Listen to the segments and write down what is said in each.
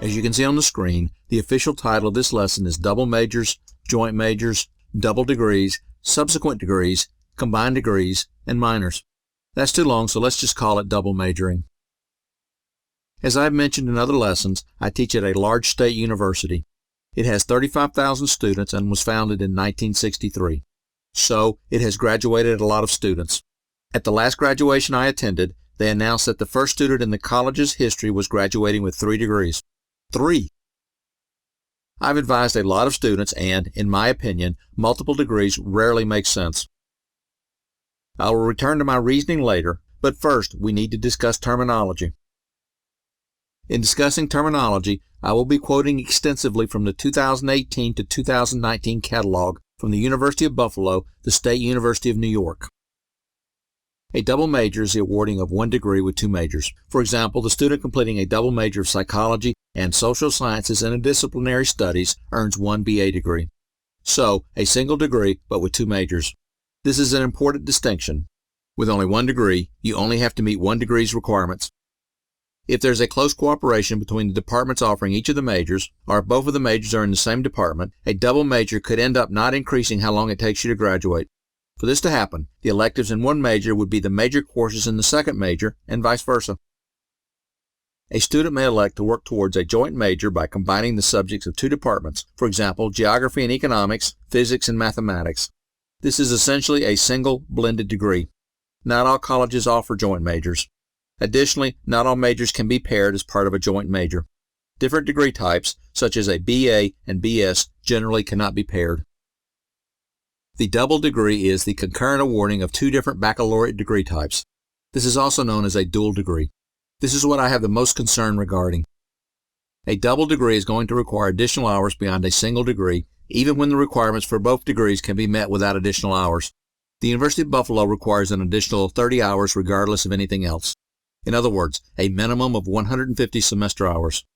As you can see on the screen, the official title of this lesson is Double Majors, Joint Majors, Double Degrees, Subsequent Degrees, Combined Degrees, and Minors. That's too long, so let's just call it double majoring. As I've mentioned in other lessons, I teach at a large state university. It has 35,000 students and was founded in 1963. So, it has graduated a lot of students. At the last graduation I attended, they announced that the first student in the college's history was graduating with 3 degrees. 3! I've advised a lot of students and, in my opinion, multiple degrees rarely make sense. I will return to my reasoning later, but first we need to discuss terminology. In discussing terminology, I will be quoting extensively from the 2018 to 2019 catalog from the University of Buffalo, the State University of New York. A double major is the awarding of 1 degree with 2 majors. For example, the student completing a double major of psychology and social sciences and interdisciplinary studies earns 1 BA degree. So, a single degree but with 2 majors. This is an important distinction. With only 1 degree, you only have to meet 1 degree's requirements. If there's a close cooperation between the departments offering each of the majors, or if both of the majors are in the same department, a double major could end up not increasing how long it takes you to graduate. For this to happen, the electives in one major would be the major courses in the second major, and vice versa. A student may elect to work towards a joint major by combining the subjects of 2 departments, for example, geography and economics, physics and mathematics. This is essentially a single blended degree. Not all colleges offer joint majors. Additionally, not all majors can be paired as part of a joint major. Different degree types, such as a BA and BS, generally cannot be paired. The double degree is the concurrent awarding of 2 different baccalaureate degree types. This is also known as a dual degree. This is what I have the most concern regarding. A double degree is going to require additional hours beyond a single degree, even when the requirements for both degrees can be met without additional hours. The University of Buffalo requires an additional 30 hours regardless of anything else. In other words, a minimum of 150 semester hours.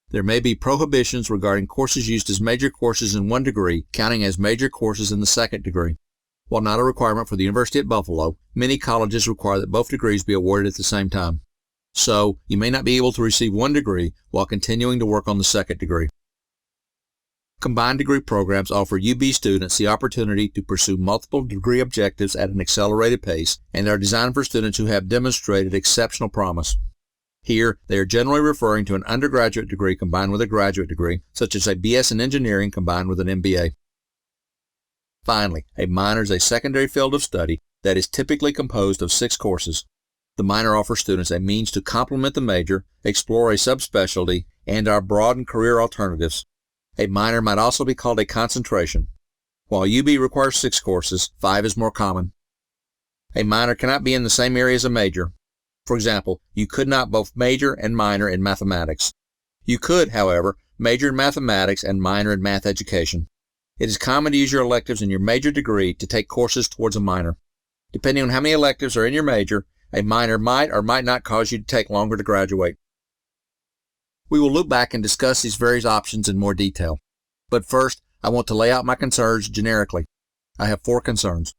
There may be prohibitions regarding courses used as major courses in 1 degree, counting as major courses in the second degree. While not a requirement for the University at Buffalo, many colleges require that both degrees be awarded at the same time. So, you may not be able to receive 1 degree while continuing to work on the second degree. Combined degree programs offer UB students the opportunity to pursue multiple degree objectives at an accelerated pace and are designed for students who have demonstrated exceptional promise. Here, they are generally referring to an undergraduate degree combined with a graduate degree, such as a BS in engineering combined with an MBA. Finally, a minor is a secondary field of study that is typically composed of 6 courses. The minor offers students a means to complement the major, explore a subspecialty, and our broadened career alternatives. A minor might also be called a concentration. While UB requires 6 courses, 5 is more common. A minor cannot be in the same area as a major. For example, you could not both major and minor in mathematics. You could, however, major in mathematics and minor in math education. It is common to use your electives in your major degree to take courses towards a minor. Depending on how many electives are in your major, a minor might or might not cause you to take longer to graduate. We will look back and discuss these various options in more detail. But first, I want to lay out my concerns generically. I have 4 concerns.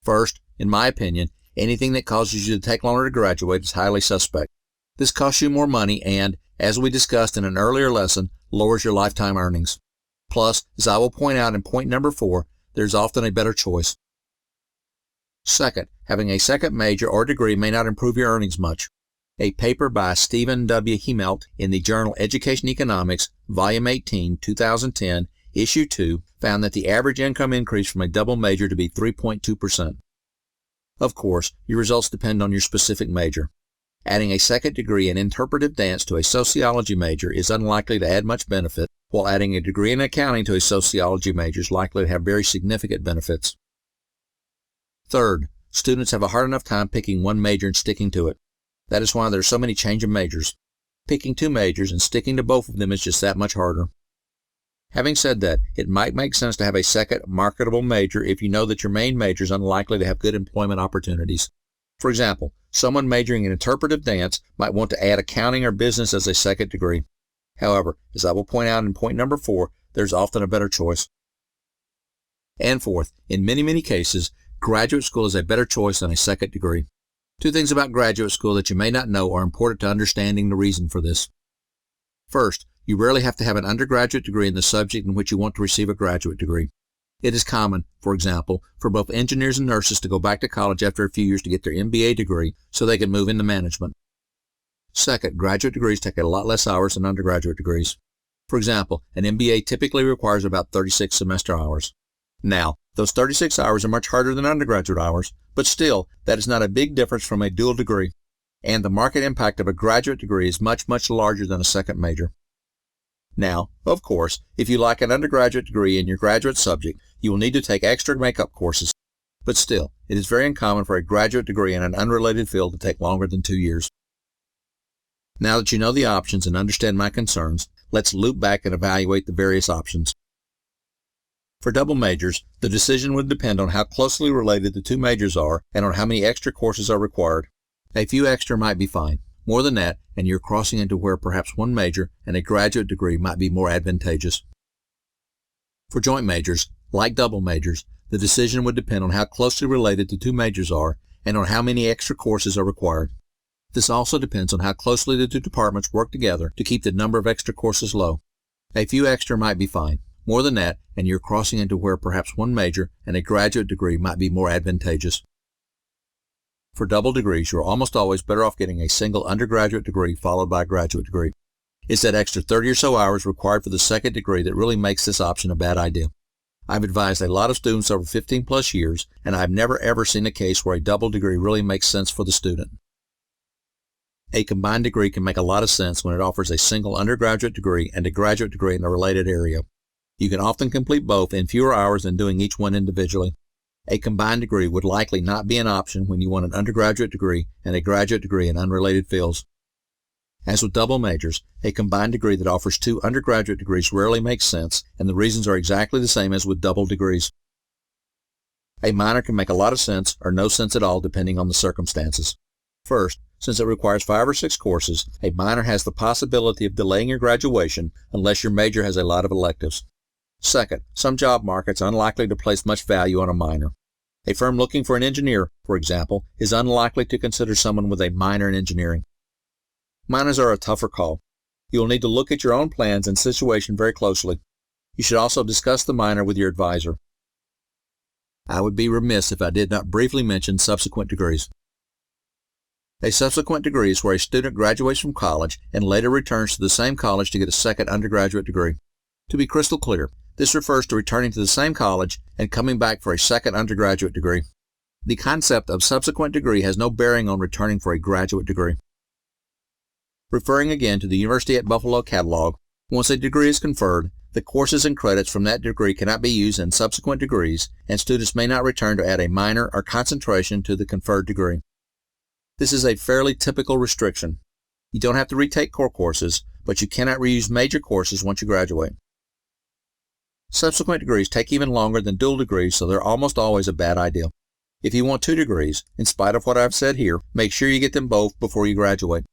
First, in my opinion, anything that causes you to take longer to graduate is highly suspect. This costs you more money and, as we discussed in an earlier lesson, lowers your lifetime earnings. Plus, as I will point out in point number 4, there's often a better choice. Second, having a second major or degree may not improve your earnings much. A paper by Stephen W. Hemelt in the journal Education Economics, Volume 18, 2010, Issue 2, found that the average income increased from a double major to be 3.2%. Of course, your results depend on your specific major. Adding a second degree in interpretive dance to a sociology major is unlikely to add much benefit, while adding a degree in accounting to a sociology major is likely to have very significant benefits. Third, students have a hard enough time picking 1 major and sticking to it. That is why there are so many change of majors. Picking 2 majors and sticking to both of them is just that much harder. Having said that, it might make sense to have a second marketable major if you know that your main major is unlikely to have good employment opportunities. For example, someone majoring in interpretive dance might want to add accounting or business as a second degree. However, as I will point out in point number 4, there's often a better choice. And fourth, in many cases, graduate school is a better choice than a second degree. 2 things about graduate school that you may not know are important to understanding the reason for this. First, you rarely have to have an undergraduate degree in the subject in which you want to receive a graduate degree. It is common, for example, for both engineers and nurses to go back to college after a few years to get their MBA degree so they can move into management. Second, graduate degrees take a lot less hours than undergraduate degrees. For example, an MBA typically requires about 36 semester hours. Now, those 36 hours are much harder than undergraduate hours, but still, that is not a big difference from a dual degree, and the market impact of a graduate degree is much, much larger than a second major. Now, of course, if you like an undergraduate degree in your graduate subject, you will need to take extra makeup courses, but still, it is very uncommon for a graduate degree in an unrelated field to take longer than 2 years. Now that you know the options and understand my concerns, let's loop back and evaluate the various options. For double majors, the decision would depend on how closely related the two majors are and on how many extra courses are required. A few extra might be fine. More than that, and you're crossing into where perhaps one major and a graduate degree might be more advantageous. For joint majors, like double majors, the decision would depend on how closely related the two majors are and on how many extra courses are required. This also depends on how closely the two departments work together to keep the number of extra courses low. A few extra might be fine. More than that, and you're crossing into where perhaps one major and a graduate degree might be more advantageous. For double degrees, you're almost always better off getting a single undergraduate degree followed by a graduate degree. It's that extra 30 or so hours required for the second degree that really makes this option a bad idea. I've advised a lot of students over 15 plus years, and I've never ever seen a case where a double degree really makes sense for the student. A combined degree can make a lot of sense when it offers a single undergraduate degree and a graduate degree in a related area. You can often complete both in fewer hours than doing each one individually. A combined degree would likely not be an option when you want an undergraduate degree and a graduate degree in unrelated fields. As with double majors, a combined degree that offers two undergraduate degrees rarely makes sense, and the reasons are exactly the same as with double degrees. A minor can make a lot of sense or no sense at all depending on the circumstances. First, since it requires 5 or 6 courses, a minor has the possibility of delaying your graduation unless your major has a lot of electives. Second, some job markets are unlikely to place much value on a minor. A firm looking for an engineer, for example, is unlikely to consider someone with a minor in engineering. Minors are a tougher call. You will need to look at your own plans and situation very closely. You should also discuss the minor with your advisor. I would be remiss if I did not briefly mention subsequent degrees. A subsequent degree is where a student graduates from college and later returns to the same college to get a second undergraduate degree. To be crystal clear, this refers to returning to the same college and coming back for a second undergraduate degree. The concept of subsequent degree has no bearing on returning for a graduate degree. Referring again to the University at Buffalo catalog, once a degree is conferred, the courses and credits from that degree cannot be used in subsequent degrees, and students may not return to add a minor or concentration to the conferred degree. This is a fairly typical restriction. You don't have to retake core courses, but you cannot reuse major courses once you graduate. Subsequent degrees take even longer than dual degrees, so they're almost always a bad idea. If you want 2 degrees, in spite of what I've said here, make sure you get them both before you graduate.